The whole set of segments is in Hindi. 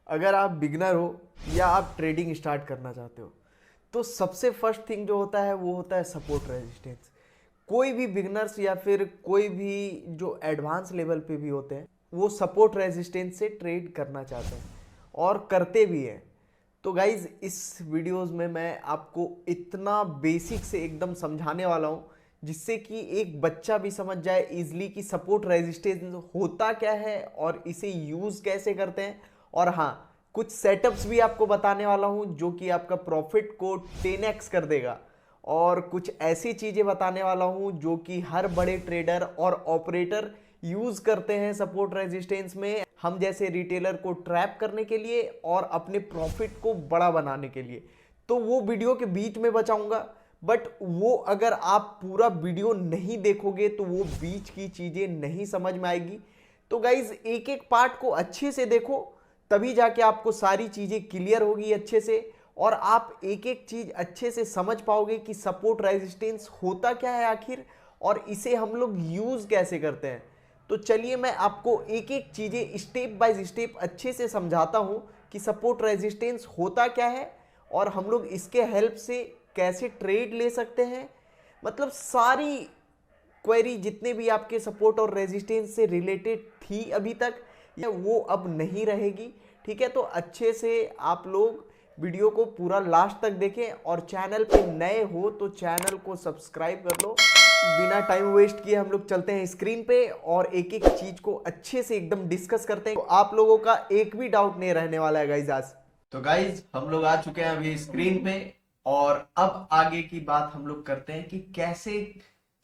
अगर आप बिगनर हो या आप ट्रेडिंग स्टार्ट करना चाहते हो तो सबसे फर्स्ट थिंग जो होता है वो होता है सपोर्ट रेजिस्टेंस। कोई भी बिगनर्स या फिर कोई भी जो एडवांस लेवल पे भी होते हैं वो सपोर्ट रेजिस्टेंस से ट्रेड करना चाहते हैं और करते भी हैं। तो गाइज इस वीडियोस में मैं आपको इतना बेसिक से एकदम समझाने वाला हूँ जिससे कि एक बच्चा भी समझ जाए इजली कि सपोर्ट रेजिस्टेंस होता क्या है और इसे यूज कैसे करते हैं। और हाँ, कुछ सेटअप्स भी आपको बताने वाला हूँ जो कि आपका प्रॉफिट को 10x कर देगा। और कुछ ऐसी चीजें बताने वाला हूँ जो कि हर बड़े ट्रेडर और ऑपरेटर यूज करते हैं सपोर्ट रेजिस्टेंस में, हम जैसे रिटेलर को ट्रैप करने के लिए और अपने प्रॉफिट को बड़ा बनाने के लिए। तो वो वीडियो के बीच में बचाऊंगा, बट वो अगर आप पूरा वीडियो नहीं देखोगे तो वो बीच की चीजें नहीं समझ में आएगी। तो गाइज एक एक पार्ट को अच्छे से देखो, तभी जाके आपको सारी चीजें क्लियर होगी अच्छे से और आप एक एक चीज अच्छे से समझ पाओगे कि सपोर्ट रेजिस्टेंस होता क्या है आखिर और इसे हम लोग यूज कैसे करते हैं। तो चलिए मैं आपको एक एक चीजें स्टेप बाय स्टेप अच्छे से समझाता हूं कि सपोर्ट रेजिस्टेंस होता क्या है और हम लोग इसके हेल्प से कैसे ट्रेड ले सकते हैं। मतलब सारी क्वेरी जितने भी आपके सपोर्ट और रेजिस्टेंस से रिलेटेड थी अभी तक, या वो अब नहीं रहेगी। ठीक है, तो अच्छे से आप लोग वीडियो को पूरा लास्ट तक देखें और चैनल पे नए हो तो चैनल को सब्सक्राइब कर लो। बिना टाइम वेस्ट किए हम लोग चलते हैं स्क्रीन पे और एक एक चीज को अच्छे से एकदम डिस्कस करते हैं, तो आप लोगों का एक भी डाउट नहीं रहने वाला है गाइज आज। तो गाइज हम लोग आ चुके हैं अभी स्क्रीन पे और अब आगे की बात हम लोग करते हैं कि कैसे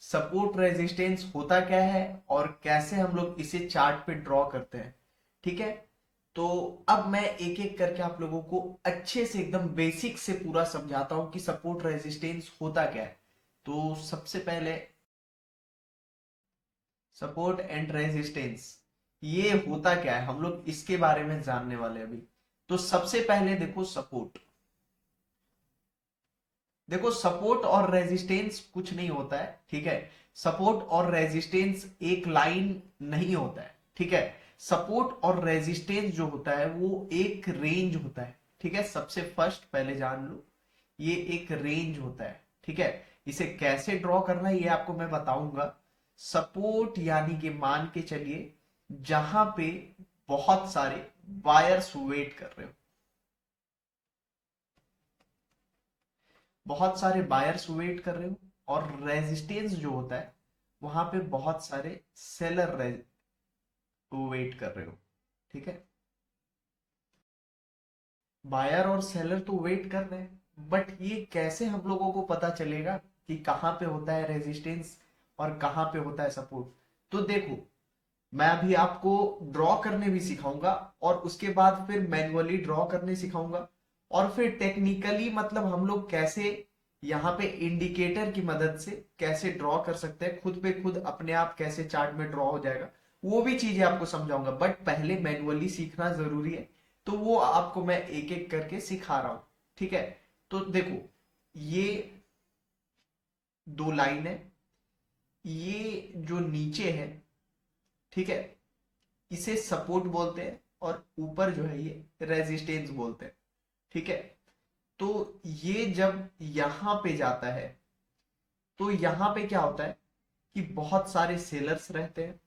सपोर्ट रेजिस्टेंस होता क्या है और कैसे हम लोग इसे चार्ट पे ड्रॉ करते हैं। ठीक है, तो अब मैं एक एक करके आप लोगों को अच्छे से एकदम बेसिक से पूरा समझाता हूं कि सपोर्ट रेजिस्टेंस होता क्या है। तो सबसे पहले सपोर्ट एंड रेजिस्टेंस ये होता क्या है, हम लोग इसके बारे में जानने वाले हैं अभी। तो सबसे पहले देखो सपोर्ट, देखो सपोर्ट और रेजिस्टेंस कुछ नहीं होता है। ठीक है, सपोर्ट और रेजिस्टेंस एक लाइन नहीं होता है। ठीक है, सपोर्ट और रेजिस्टेंस जो होता है वो एक रेंज होता है। ठीक है, सबसे फर्स्ट पहले जान लो ये एक रेंज होता है। ठीक है, इसे कैसे ड्रॉ करना है ये आपको मैं बताऊंगा। सपोर्ट यानी कि मान के चलिए जहां पे बहुत सारे बायर्स वेट कर रहे हो, बहुत सारे बायर्स वेट कर रहे हो, और रेजिस्टेंस जो होता है वहां पे बहुत सारे सेलर वेट कर रहे हो। ठीक है, बायर और सेलर तो वेट कर रहे हैं, बट ये कैसे हम लोगों को पता चलेगा कि कहां पे होता है रेजिस्टेंस और कहां पे होता है सपोर्ट। तो देखो मैं अभी आपको ड्रॉ करने भी सिखाऊंगा और उसके बाद फिर मैन्युअली ड्रॉ करने सिखाऊंगा और फिर टेक्निकली मतलब हम लोग कैसे यहाँ पे इंडिकेटर की मदद से कैसे ड्रॉ कर सकते हैं, खुद पे खुद अपने आप कैसे चार्ट में ड्रॉ हो जाएगा, वो भी चीजें आपको समझाऊंगा। बट पहले मैन्युअली सीखना जरूरी है, तो वो आपको मैं एक एक करके सिखा रहा हूं। ठीक है, तो देखो ये दो लाइन है, ये जो नीचे है, ठीक है, इसे सपोर्ट बोलते हैं और ऊपर जो है ये रेजिस्टेंस बोलते हैं। ठीक है, तो ये जब यहां पे जाता है तो यहां पे क्या होता है कि बहुत सारे सेलर्स रहते हैं।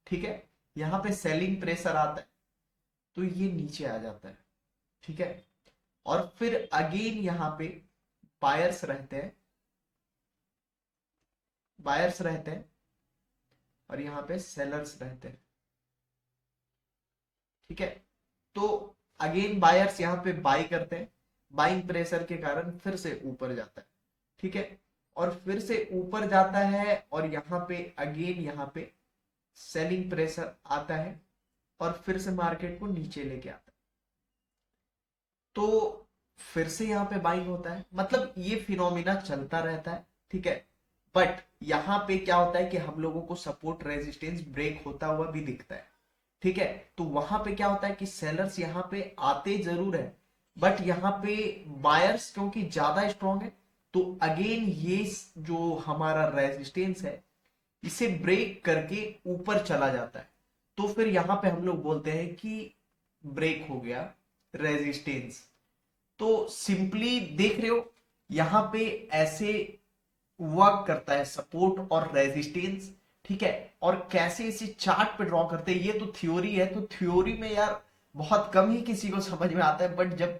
ठीक है, यहां पे सेलिंग प्रेशर आता है तो ये नीचे आ जाता है। ठीक है, और फिर अगेन यहां पे बायर्स रहते हैं, बायर्स रहते हैं और यहां पे सेलर्स रहते हैं। ठीक है, तो अगेन बायर्स यहां पे बाई करते हैं, बाइंग प्रेशर के कारण फिर से ऊपर जाता है। ठीक है, और फिर से ऊपर जाता है और यहां पे अगेन यहां पे सेलिंग प्रेशर आता है और फिर से मार्केट को नीचे लेके आता है, तो फिर से यहां पे बाइंग होता है। मतलब ये फिनोमिना चलता रहता है। ठीक है, बट यहां पे क्या होता है कि हम लोगों को सपोर्ट रेजिस्टेंस ब्रेक होता हुआ भी दिखता है। ठीक है, तो वहां पे क्या होता है कि सेलर्स यहां पे आते जरूर है, बट यहां पे बायर्स क्योंकि ज्यादा स्ट्रांग है तो अगेन ये जो हमारा रेजिस्टेंस है इसे ब्रेक करके ऊपर चला जाता है। तो फिर यहां पे हम लोग बोलते हैं कि ब्रेक हो गया, रेजिस्टेंस। तो सिंपली देख रहे हो यहां पे ऐसे वर्क करता है सपोर्ट और रेजिस्टेंस, ठीक है। और कैसे इसे चार्ट पे ड्रॉ करते हैं ये तो थ्योरी है, तो थ्योरी में यार बहुत कम ही किसी को समझ में आता है, बट जब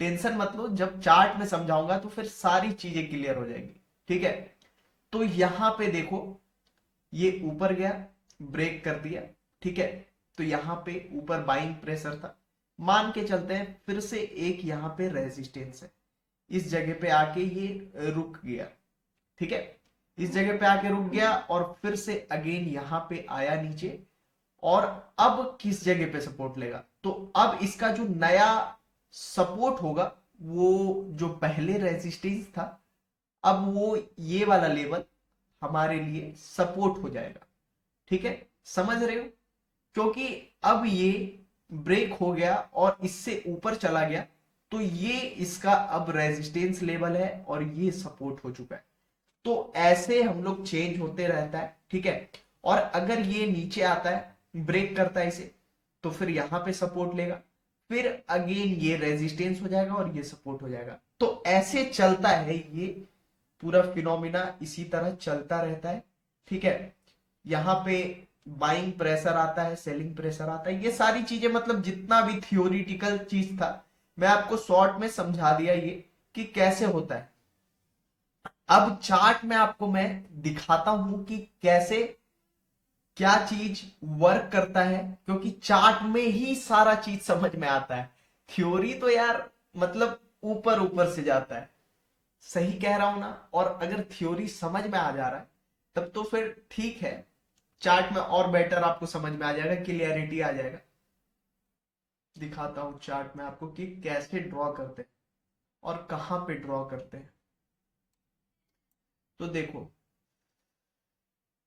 टेंशन मत लो, जब चार्ट में समझाऊंगा तो फिर सारी चीजें क्लियर हो जाएंगी, ठीक है। तो यहां पे देखो ये ऊपर गया, ब्रेक कर दिया, ठीक है। तो यहां पे ऊपर बाइंग प्रेशर था, मान के चलते हैं फिर से एक यहां पे रेजिस्टेंस है, इस जगह पे आके ये रुक गया, ठीक है। इस जगह पे आके रुक गया और फिर से अगेन यहां पे आया नीचे, और अब किस जगह पे सपोर्ट लेगा, तो अब इसका जो नया सपोर्ट होगा वो जो पहले रेजिस्टेंस था, अब वो ये वाला लेवल हमारे लिए सपोर्ट हो जाएगा, ठीक है। समझ रहे हो, क्योंकि अब ये ब्रेक हो गया और इससे ऊपर चला गया, तो ये इसका अब रेजिस्टेंस लेवल है और ये सपोर्ट हो चुका है। तो ऐसे हम लोग चेंज होते रहता है, ठीक है। और अगर ये नीचे आता है, ब्रेक करता है इसे, तो फिर यहां पे सपोर्ट लेगा, फिर अगेन ये रेजिस्टेंस हो जाएगा और ये सपोर्ट हो जाएगा। तो ऐसे चलता है ये पूरा फिनोमिना, इसी तरह चलता रहता है, ठीक है। यहाँ पे बाइंग प्रेशर आता है, सेलिंग प्रेशर आता है, ये सारी चीजें मतलब जितना भी थियोरिटिकल चीज था मैं आपको शॉर्ट में समझा दिया ये कि कैसे होता है। अब चार्ट में आपको मैं दिखाता हूं कि कैसे क्या चीज वर्क करता है, क्योंकि चार्ट में ही सारा चीज समझ में आता है। थ्योरी तो यार मतलब ऊपर ऊपर से जाता है, सही कह रहा हूं ना। और अगर थ्योरी समझ में आ जा रहा है तब तो फिर ठीक है, चार्ट में और बेटर आपको समझ में आ जाएगा, क्लियरिटी आ जाएगा। दिखाता हूं चार्ट में आपको कि कैसे ड्रॉ करते हैं और कहां पे ड्रॉ करते हैं। तो देखो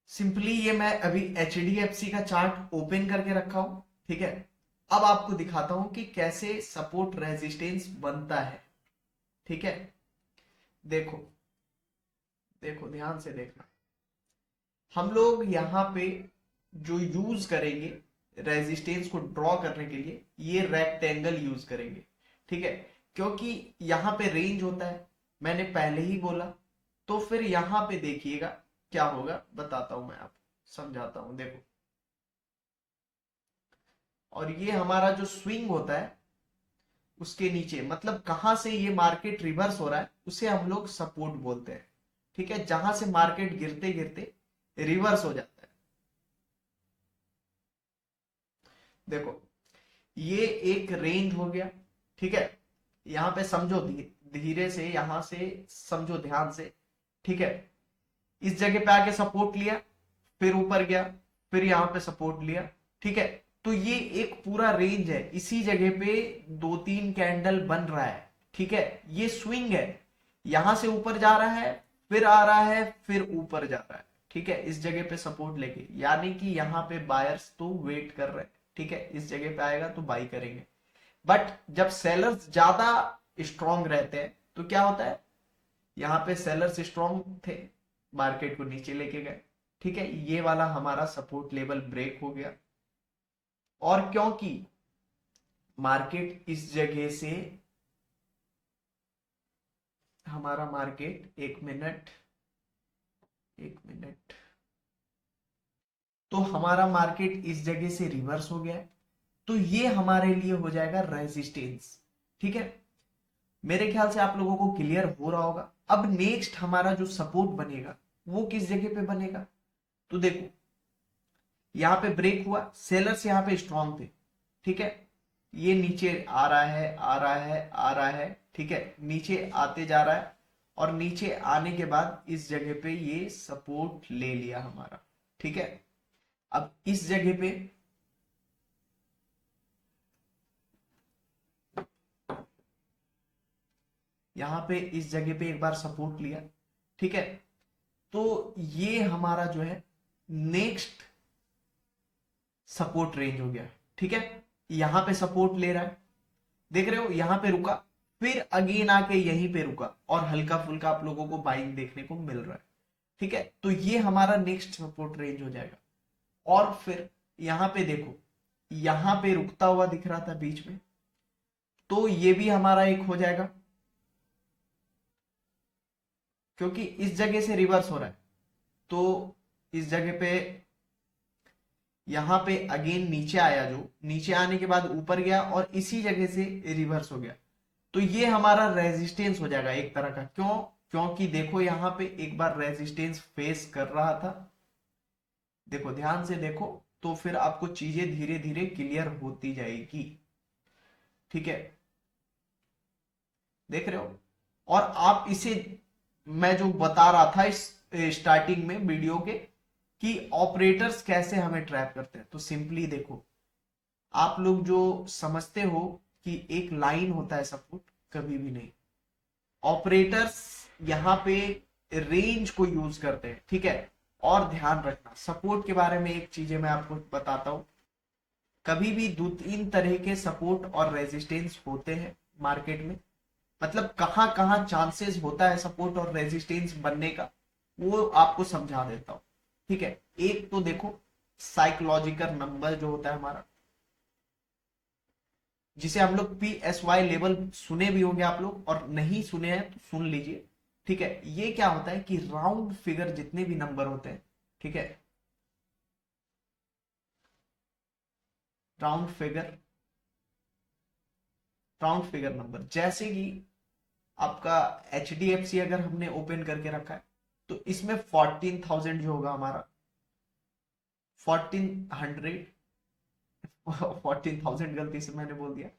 सिंपली ये मैं अभी HDFC का चार्ट ओपन करके रखा हूं, ठीक है। अब आपको दिखाता हूं कि कैसे सपोर्ट रेजिस्टेंस बनता है, ठीक है। देखो देखो ध्यान से देखना, हम लोग यहाँ पे जो यूज करेंगे रेजिस्टेंस को ड्रॉ करने के लिए, ये रेक्टेंगल यूज करेंगे, ठीक है। क्योंकि यहाँ पे रेंज होता है, मैंने पहले ही बोला। तो फिर यहाँ पे देखिएगा क्या होगा, बताता हूं मैं आपको, समझाता हूं, देखो। और ये हमारा जो स्विंग होता है उसके नीचे, मतलब कहां से ये मार्केट रिवर्स हो रहा है उसे हम लोग सपोर्ट बोलते हैं, ठीक है। जहां से मार्केट गिरते गिरते रिवर्स हो जाता है। देखो ये एक रेंज हो गया, ठीक है। यहां पे समझो धीरे से, यहां से समझो ध्यान से, ठीक है। इस जगह पे आके सपोर्ट लिया, फिर ऊपर गया, फिर यहां पे सपोर्ट लिया, ठीक है। तो ये एक पूरा रेंज है, इसी जगह पे दो तीन कैंडल बन रहा है, ठीक है। ये स्विंग है, यहां से ऊपर जा रहा है, फिर आ रहा है, फिर ऊपर जा रहा है, ठीक है। इस जगह पे सपोर्ट लेके, यानी कि यहाँ पे बायर्स तो वेट कर रहे हैं, ठीक है। इस जगह पे आएगा तो बाई करेंगे। बट जब सेलर्स ज्यादा स्ट्रांग रहते हैं तो क्या होता है, यहाँ पे सेलर्स स्ट्रांग थे, मार्केट को नीचे लेके गए, ठीक है। ये वाला हमारा सपोर्ट लेवल ब्रेक हो गया, और क्योंकि मार्केट इस जगह से, हमारा मार्केट, एक मिनट, तो हमारा मार्केट इस जगह से रिवर्स हो गया है, तो ये हमारे लिए हो जाएगा रेजिस्टेंस, ठीक है। मेरे ख्याल से आप लोगों को क्लियर हो रहा होगा। अब नेक्स्ट हमारा जो सपोर्ट बनेगा वो किस जगह पे बनेगा, तो देखो यहां पे ब्रेक हुआ, सेलर्स यहां पे स्ट्रांग थे, ठीक है। ये नीचे आ रहा है, आ रहा है, आ रहा है, ठीक है। नीचे आते जा रहा है, और नीचे आने के बाद इस जगह पे ये सपोर्ट ले लिया हमारा, ठीक है। अब इस जगह पे यहां पे इस जगह पे एक बार सपोर्ट लिया, ठीक है। तो ये हमारा जो है नेक्स्ट सपोर्ट रेंज हो गया, ठीक है। यहां पे सपोर्ट ले रहा है, देख रहे हो, यहां पे रुका, फिर अगेन आके यहीं पे रुका, और हल्का फुल्का आप लोगों को बाइंग देखने को मिल रहा है, ठीक है। तो ये हमारा नेक्स्ट सपोर्ट रेंज हो जाएगा। और फिर यहां पे देखो, यहां पे रुकता हुआ दिख रहा था बीच में, तो ये भी हमारा एक हो जाएगा, क्योंकि इस जगह से रिवर्स हो रहा है। तो इस जगह पे यहां पे अगेन नीचे आया, जो नीचे आने के बाद ऊपर गया और इसी जगह से रिवर्स हो गया, तो ये हमारा रेजिस्टेंस हो जाएगा एक तरह का। क्यों? क्योंकि देखो यहां पे एक बार रेजिस्टेंस फेस कर रहा था, देखो ध्यान से देखो, तो फिर आपको चीजें धीरे धीरे क्लियर होती जाएगी। ठीक है, देख रहे हो? और आप इसे, मैं जो बता रहा था इस स्टार्टिंग में वीडियो के, कि ऑपरेटर्स कैसे हमें ट्रैप करते हैं, तो सिंपली देखो, आप लोग जो समझते हो कि एक लाइन होता है सपोर्ट, कभी भी नहीं। ऑपरेटर्स यहाँ पे रेंज को यूज करते हैं, ठीक है। और ध्यान रखना, सपोर्ट के बारे में एक चीजें मैं आपको बताता हूं, कभी भी दो तीन तरह के सपोर्ट और रेजिस्टेंस होते हैं मार्केट में। मतलब कहां कहां चांसेस होता है सपोर्ट और रेजिस्टेंस बनने का, वो आपको समझा देता हूं। ठीक है, एक तो देखो साइकोलॉजिकल नंबर जो होता है हमारा, जिसे हम लोग PSY लेवल, सुने भी होंगे आप लोग, और नहीं सुने हैं तो सुन लीजिए। ठीक है, ये क्या होता है कि राउंड फिगर जितने भी नंबर होते हैं, ठीक है, round figure, round figure number, जैसे कि आपका HDFC अगर हमने ओपन करके रखा है, तो इसमें 14,000 जो होगा हमारा, 1400, 14,000 गलती से मैंने बोल दिया,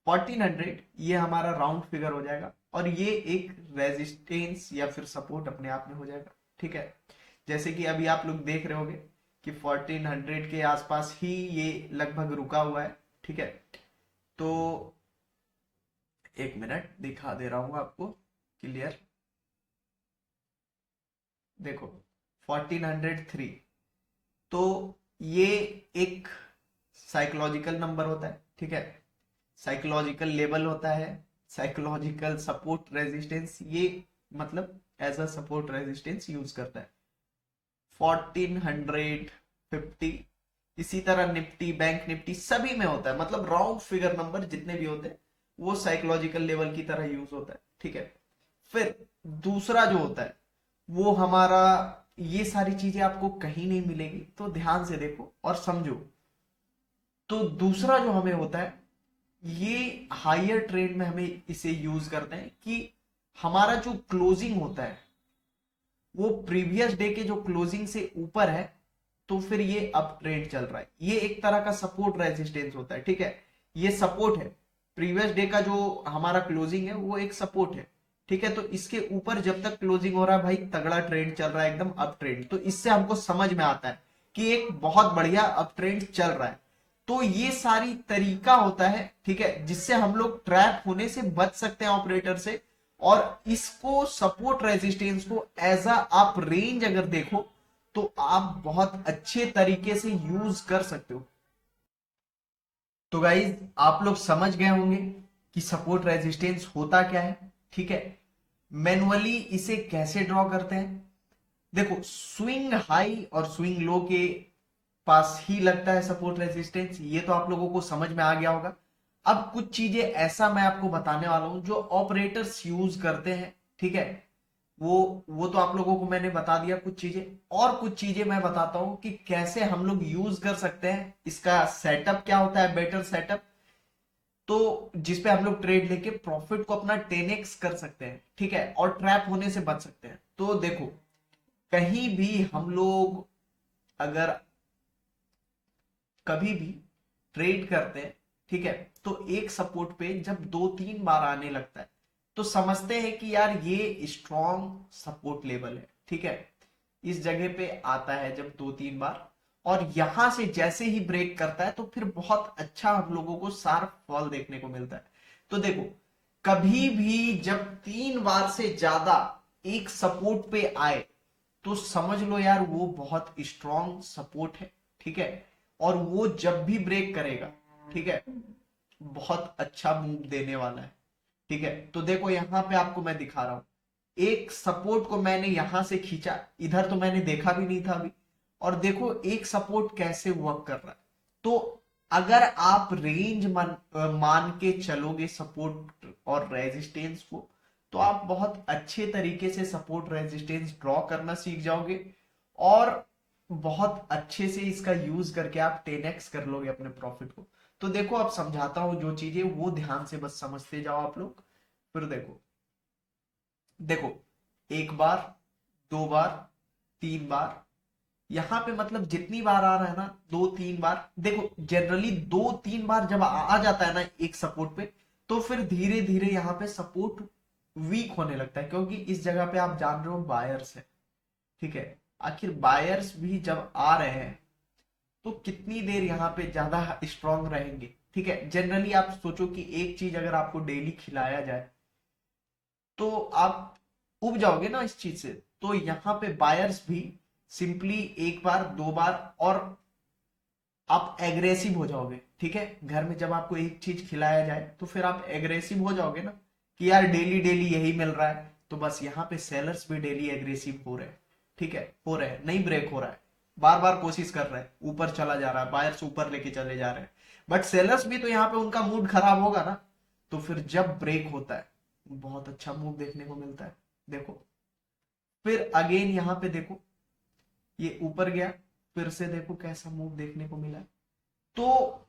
1400, ये हमारा राउंड फिगर हो जाएगा, और ये एक रेजिस्टेंस या फिर सपोर्ट अपने आप में हो जाएगा। ठीक है, जैसे कि अभी आप लोग देख रहे होंगे कि 1400 के आसपास ही ये लगभग रुका हुआ है। ठीक है, तो एक मिनट दिखा दे रहा हूं आपको क्लियर, देखो 1403, तो ये एक साइकोलॉजिकल नंबर होता है। ठीक है, साइकोलॉजिकल लेवल होता है, साइकोलॉजिकल सपोर्ट रेजिस्टेंस, ये मतलब as a support resistance use करता है 1450। इसी तरह निफ्टी, बैंक निफ्टी सभी में होता है, मतलब राउंड फिगर नंबर जितने भी होते हैं वो साइकोलॉजिकल लेवल की तरह यूज होता है। ठीक है, फिर दूसरा जो होता है वो हमारा, ये सारी चीजें आपको कहीं नहीं मिलेगी, तो ध्यान से देखो और समझो। तो दूसरा जो हमें होता है, ये हायर ट्रेड में हमें इसे यूज करते हैं कि हमारा जो क्लोजिंग होता है वो प्रीवियस डे के जो क्लोजिंग से ऊपर है, तो फिर ये अप ट्रेंड चल रहा है, ये एक तरह का सपोर्ट रेजिस्टेंस होता है। ठीक है, ये सपोर्ट है, प्रीवियस डे का जो हमारा क्लोजिंग है वो एक सपोर्ट है। ठीक है, तो इसके ऊपर जब तक क्लोजिंग हो रहा है भाई, तगड़ा ट्रेंड चल रहा है, एकदम अप ट्रेंड, तो इससे हमको समझ में आता है कि एक बहुत बढ़िया अप ट्रेंड चल रहा है। तो ये सारी तरीका होता है, ठीक है, जिससे हम लोग ट्रैप होने से बच सकते हैं ऑपरेटर से। और इसको सपोर्ट रेजिस्टेंस को एज अ आप रेंज अगर देखो, तो आप बहुत अच्छे तरीके से यूज कर सकते हो। तो गाइज आप लोग समझ गए होंगे कि सपोर्ट रेजिस्टेंस होता क्या है। ठीक है, मैनुअली इसे कैसे ड्रॉ करते हैं, देखो स्विंग हाई और स्विंग लो के पास ही लगता है सपोर्ट रेजिस्टेंस, ये तो आप लोगों को समझ में आ गया होगा। अब कुछ चीजें ऐसा मैं आपको बताने वाला हूं जो ऑपरेटर्स यूज करते हैं। ठीक है, वो तो आप लोगों को मैंने बता दिया कुछ चीजें, और कुछ चीजें मैं बताता हूं कि कैसे हम लोग यूज कर सकते हैं, इसका सेटअप क्या होता है, बेटर सेटअप, तो जिसपे हम लोग ट्रेड लेके प्रॉफिट को अपना 10x कर सकते हैं। ठीक है, और ट्रैप होने से बच सकते हैं। तो देखो, कहीं भी हम लोग अगर कभी भी ट्रेड करते हैं, ठीक है, तो एक सपोर्ट पे जब दो तीन बार आने लगता है, तो समझते हैं कि यार ये स्ट्रॉन्ग सपोर्ट लेवल है। ठीक है, इस जगह पे आता है जब दो तीन बार, और यहां से जैसे ही ब्रेक करता है, तो फिर बहुत अच्छा हम लोगों को शार्प फॉल देखने को मिलता है। तो देखो, कभी भी जब तीन बार से ज्यादा एक सपोर्ट पे आए, तो समझ लो यार वो बहुत स्ट्रॉन्ग सपोर्ट है। ठीक है, और वो जब भी ब्रेक करेगा, ठीक है, बहुत अच्छा मूव देने वाला है। ठीक है, तो देखो यहां पे आपको मैं दिखा रहा हूं, एक सपोर्ट को मैंने यहां से खींचा, इधर तो मैंने देखा भी नहीं था अभी, और देखो एक सपोर्ट कैसे वर्क कर रहा है। तो अगर आप रेंज मान के चलोगे सपोर्ट और रेजिस्टेंस को, तो आप बहुत अच्छे तरीके से सपोर्ट रेजिस्टेंस ड्रॉ करना सीख जाओगे और बहुत अच्छे से इसका यूज करके आप 10x कर लोगे अपने प्रॉफिट को। तो देखो अब समझाता हूं जो चीजें, वो ध्यान से बस समझते जाओ आप लोग। फिर देखो, देखो, एक बार, दो बार, तीन बार, यहां पे मतलब जितनी बार आ रहा है ना, दो तीन बार, देखो जनरली दो तीन बार जब आ जाता है ना एक सपोर्ट पे, तो फिर धीरे धीरे यहाँ पे सपोर्ट वीक होने लगता है, क्योंकि इस जगह पे आप जान रहे हो बायर्स है, ठीक है। आखिर बायर्स भी जब आ रहे हैं तो कितनी देर यहाँ पे ज्यादा स्ट्रांग रहेंगे, ठीक है। जनरली आप सोचो कि एक चीज अगर आपको डेली खिलाया जाए तो आप उब जाओगे ना इस चीज से। तो यहाँ पे बायर्स भी सिंपली एक बार, दो बार, और आप एग्रेसिव हो जाओगे, ठीक है। घर में जब आपको एक चीज खिलाया जाए तो फिर आप एग्रेसिव हो जाओगे ना, कि यार डेली डेली यही मिल रहा है। तो बस यहाँ पे सेलर्स भी डेली एग्रेसिव हो रहे हैं, ठीक है, हो रहे हैं, नहीं ब्रेक हो रहा है, बार बार कोशिश कर रहे हैं, ऊपर चला जा रहा है, बायर्स ऊपर लेके चले जा रहे हैं, बट सेलर्स भी तो यहाँ पे उनका मूड खराब होगा ना। तो फिर जब ब्रेक होता है बहुत अच्छा मूव देखने को मिलता है। देखो, फिर अगेन यहाँ पे देखो, ये ऊपर गया, फिर से देखो कैसा मूव देखने को मिला। तो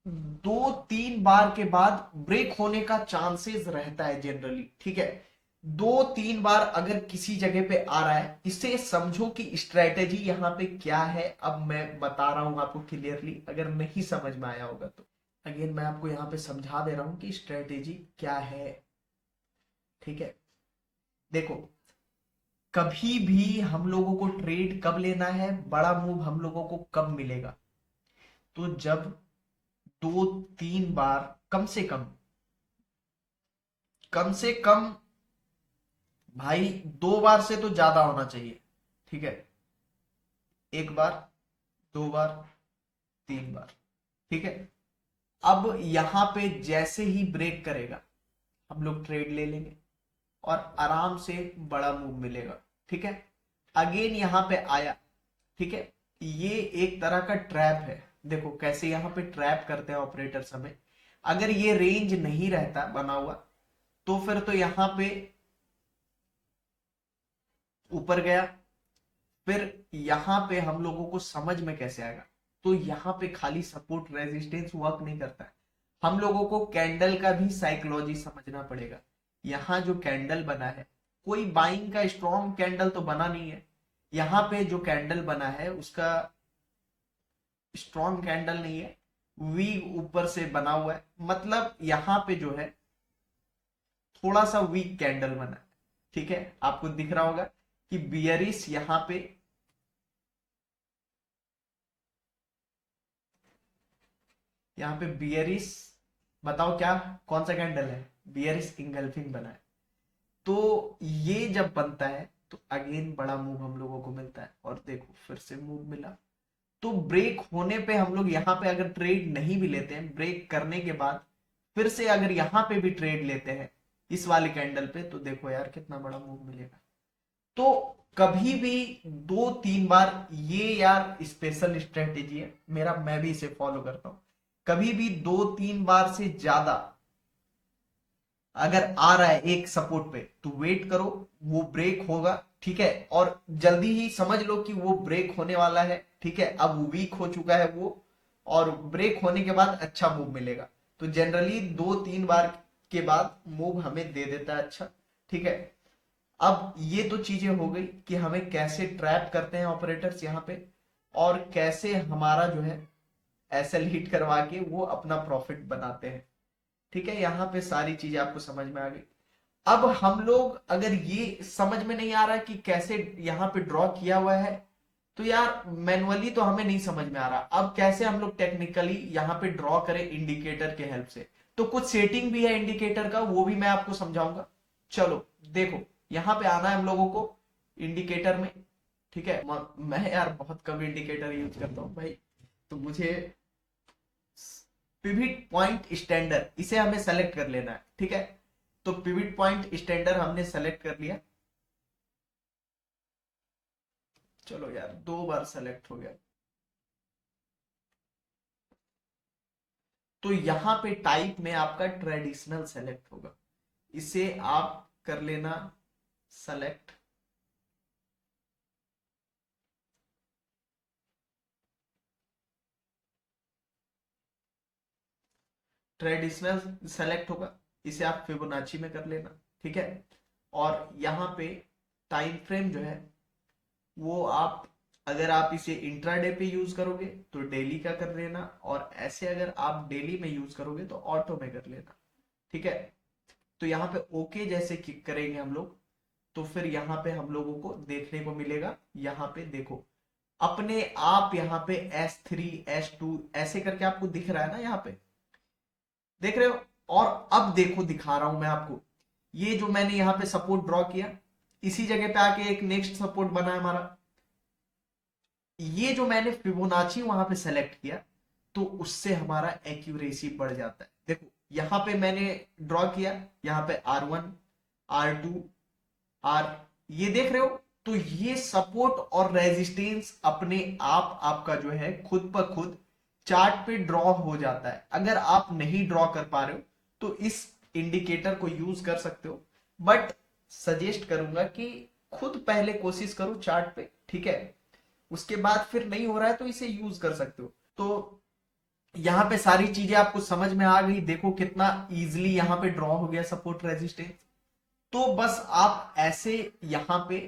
दो तीन बार के बाद ब्रेक होने का चांसेस रहता है जनरली, ठीक है। दो तीन बार अगर किसी जगह पे आ रहा है, इसे समझो कि स्ट्रेटेजी यहाँ पे क्या है। अब मैं बता रहा हूं आपको क्लियरली, अगर नहीं समझ में आया होगा तो अगेन मैं आपको यहाँ पे समझा दे रहा हूं कि स्ट्रेटेजी क्या है, ठीक है। देखो, कभी भी हम लोगों को ट्रेड कब लेना है, बड़ा मूव हम लोगों को कब मिलेगा, तो जब दो तीन बार, कम से कम भाई दो बार से तो ज्यादा होना चाहिए, ठीक है। एक बार, दो बार, तीन बार, ठीक है। अब यहां पे जैसे ही ब्रेक करेगा हम लोग ट्रेड ले लेंगे और आराम से बड़ा मूव मिलेगा, ठीक है। अगेन यहां पे आया, ठीक है। ये एक तरह का ट्रैप है। देखो कैसे यहाँ पे ट्रैप करते हैं ऑपरेटर्स हमें। अगर ये रेंज नहीं रहता बना हुआ तो फिर तो यहां पे ऊपर गया, फिर यहां पे हम लोगों को समझ में कैसे आएगा। तो यहां पे खाली सपोर्ट रेजिस्टेंस वर्क नहीं करता है, हम लोगों को कैंडल का भी साइकोलॉजी समझना पड़ेगा। यहां जो कैंडल बना है, कोई बाइंग का स्ट्रॉन्ग कैंडल तो बना नहीं है। यहां पे जो कैंडल बना है उसका स्ट्रॉन्ग कैंडल नहीं है, वी ऊपर से बना हुआ है, मतलब यहां पे जो है थोड़ा सा वीक कैंडल बना है, ठीक है। आपको दिख रहा होगा कि बियरिश यहाँ पे बियरिश, बताओ क्या, कौन सा कैंडल है, बियरिश इंगल्फिंग बना है। तो ये जब बनता है तो अगेन बड़ा मूव हम लोगों को मिलता है, और देखो फिर से मूव मिला। तो ब्रेक होने पे हम लोग यहाँ पे अगर ट्रेड नहीं भी लेते हैं, ब्रेक करने के बाद फिर से अगर यहाँ पे भी ट्रेड लेते हैं इस वाले कैंडल पे, तो देखो यार कितना बड़ा मूव मिलेगा। तो कभी भी दो तीन बार, ये यार स्पेशल स्ट्रेटेजी है मेरा, मैं भी इसे फॉलो करता हूं। कभी भी दो तीन बार से ज्यादा अगर आ रहा है एक सपोर्ट पे तो वेट करो, वो ब्रेक होगा, ठीक है। और जल्दी ही समझ लो कि वो ब्रेक होने वाला है, ठीक है। अब वीक हो चुका है वो, और ब्रेक होने के बाद अच्छा मूव मिलेगा। तो जनरली दो तीन बार के बाद मूव हमें दे देता है अच्छा, ठीक है। अब ये तो चीजें हो गई कि हमें कैसे ट्रैप करते हैं ऑपरेटर्स यहाँ पे, और कैसे हमारा जो है एसएल हिट करवा के वो अपना प्रॉफिट बनाते हैं, ठीक है। यहाँ पे सारी चीजें आपको समझ में आ गई। अब हम लोग अगर ये समझ में नहीं आ रहा कि कैसे यहाँ पे ड्रॉ किया हुआ है, तो यार मैनुअली तो हमें नहीं समझ में आ रहा, अब कैसे हम लोग टेक्निकली यहाँ पे ड्रॉ करें इंडिकेटर के हेल्प से। तो कुछ सेटिंग भी है इंडिकेटर का, वो भी मैं आपको समझाऊंगा। चलो देखो, यहाँ पे आना है हम लोगों को इंडिकेटर में, ठीक है। मैं यार बहुत कम इंडिकेटर यूज करता हूँ भाई, तो मुझे पिविट पॉइंट स्टैंडर्ड, इसे हमें सेलेक्ट कर लेना है, ठीक है। तो पिविट पॉइंट स्टैंडर्ड हमने सेलेक्ट कर लिया। चलो यार, दो बार सेलेक्ट हो गया। तो यहाँ पे टाइप में आपका ट्रेडिशनल सेलेक्ट होगा, इसे आप कर लेना सेलेक्ट। ट्रेडिशनल सेलेक्ट होगा, इसे आप फिबोनाची में कर लेना, ठीक है। और यहाँ पे टाइम फ्रेम जो है वो आप, अगर आप इसे इंट्राडे पे यूज करोगे तो डेली का कर लेना, और ऐसे अगर आप डेली में यूज करोगे तो ऑटो में कर लेना, ठीक है। तो यहाँ पे ओके जैसे क्लिक करेंगे हम लोग, तो फिर यहाँ पे हम लोगों को देखने को मिलेगा, यहाँ पे देखो अपने आप यहाँ पे S3 S2 ऐसे करके आपको दिख रहा है ना, यहाँ पे देख रहे हो। और अब देखो दिखा रहा हूं मैं आपको, ये जो मैंने यहाँ पे सपोर्ट ड्रॉ किया, इसी जगह पे आके एक नेक्स्ट सपोर्ट बना है हमारा, ये जो मैंने फिबोनाची वहां पे सेलेक्ट किया, तो उससे हमारा एक्यूरेसी बढ़ जाता है। देखो यहां पे मैंने ड्रॉ किया, यहाँ पे R1 R2 R, ये देख रहे हो। तो ये सपोर्ट और रेजिस्टेंस अपने आप आपका जो है खुद ब खुद चार्ट पे ड्रॉ हो जाता है। अगर आप नहीं ड्रॉ कर पा रहे हो तो इस इंडिकेटर को यूज कर सकते हो, बट सजेस्ट करूंगा कि खुद पहले कोशिश करो चार्ट पे, ठीक है। उसके बाद फिर नहीं हो रहा है तो इसे यूज कर सकते हो। तो यहाँ पे सारी चीजें आपको समझ में आ गई, देखो कितना इजीली यहाँ पे ड्रॉ हो गया सपोर्ट रेजिस्टेंस। तो बस आप ऐसे यहाँ पे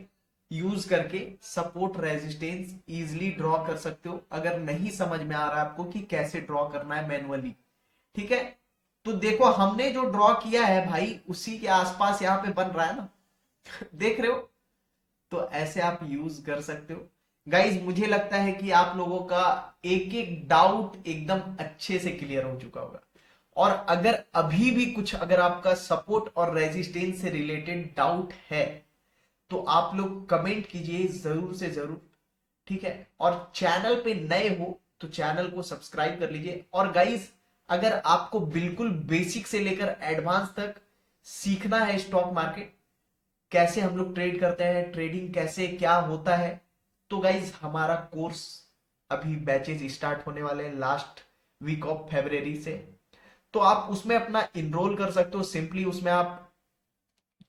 यूज करके सपोर्ट रेजिस्टेंस इजिली ड्रॉ कर सकते हो, अगर नहीं समझ में आ रहा है आपको कि कैसे ड्रॉ करना है मैनुअली, ठीक है। तो देखो हमने जो ड्रॉ किया है भाई उसी के आसपास यहाँ पे बन रहा है ना देख रहे हो। तो ऐसे आप यूज कर सकते हो गाइज। मुझे लगता है कि आप लोगों का एक एक डाउट एकदम अच्छे से क्लियर हो चुका होगा, और अगर अभी भी कुछ अगर आपका सपोर्ट और रेजिस्टेंस से रिलेटेड डाउट है तो आप लोग कमेंट कीजिए जरूर से जरूर, ठीक है। और चैनल पे नए हो तो चैनल को सब्सक्राइब कर लीजिए। और गाइज अगर आपको बिल्कुल बेसिक से लेकर एडवांस तक सीखना है स्टॉक मार्केट, कैसे हम लोग ट्रेड करते हैं, ट्रेडिंग कैसे क्या होता है, तो गाइज हमारा कोर्स अभी बैचेज स्टार्ट होने वाले हैं लास्ट वीक ऑफ फरवरी से। तो आप उसमें अपना इनरोल कर सकते हो। सिंपली उसमें आप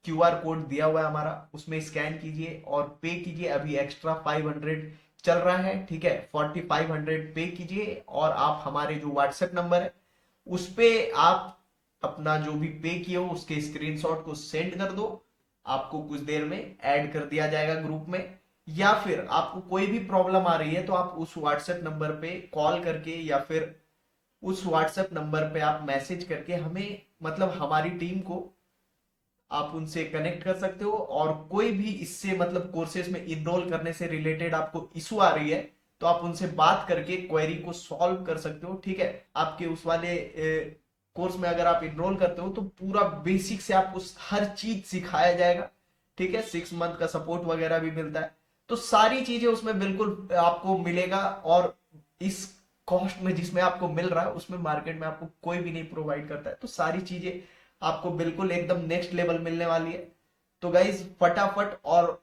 QR कोड दिया हुआ है हमारा, उसमें स्कैन कीजिए और पे कीजिए। अभी एक्स्ट्रा 500 चल रहा है, ठीक है। 4500 पे कीजिए और आप हमारे जो व्हाट्सएप नंबर है उस पे आप अपना जो भी पे किए हो उसके स्क्रीनशॉट को सेंड कर दो, आपको कुछ देर में ऐड कर दिया जाएगा ग्रुप में। या फिर आपको कोई भी प्रॉब्लम आ रही है तो आप उस व्हाट्सएप नंबर पे कॉल करके या फिर उस व्हाट्सएप नंबर पे आप मैसेज करके हमें, मतलब हमारी टीम को आप उनसे कनेक्ट कर सकते हो। और कोई भी इससे मतलब कोर्सेज में इनरोल करने से रिलेटेड आपको इशू आ रही है तो आप उनसे बात करके क्वेरी को सॉल्व कर सकते हो, ठीक है। आपके उस वाले कोर्स में अगर आप इनरोल करते हो तो पूरा बेसिक से आपको हर चीज सिखाया जाएगा, ठीक है। 6 मंथ का सपोर्ट वगैरह भी मिलता है, तो सारी चीजें उसमें बिल्कुल आपको मिलेगा। और इस कॉस्ट में जिसमें आपको मिल रहा है उसमें मार्केट में आपको कोई भी नहीं प्रोवाइड करता है। तो सारी चीजें आपको बिल्कुल एकदम नेक्स्ट लेवल मिलने वाली है। तो गाइज फटाफट, और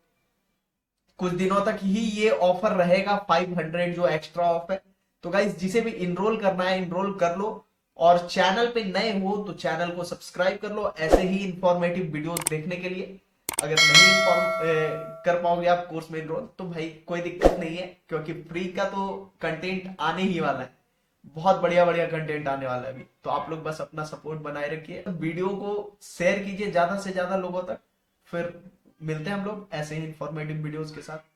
कुछ दिनों तक ही ये ऑफर रहेगा 500 जो एक्स्ट्रा ऑफ है। तो गाइज जिसे भी इनरोल करना है इनरोल कर लो, और चैनल पे नए हो तो चैनल को सब्सक्राइब कर लो ऐसे ही इंफॉर्मेटिव वीडियोस देखने के लिए। अगर नहीं कर पाओगे आप कोर्स में इनरोल तो भाई कोई दिक्कत नहीं है, क्योंकि फ्री का तो कंटेंट आने ही वाला है, बहुत बढ़िया बढ़िया कंटेंट आने वाला है अभी। तो आप लोग बस अपना सपोर्ट बनाए रखिए, वीडियो को शेयर कीजिए ज्यादा से ज्यादा लोगों तक। फिर मिलते हैं हम लोग ऐसे ही इंफॉर्मेटिव वीडियोस के साथ।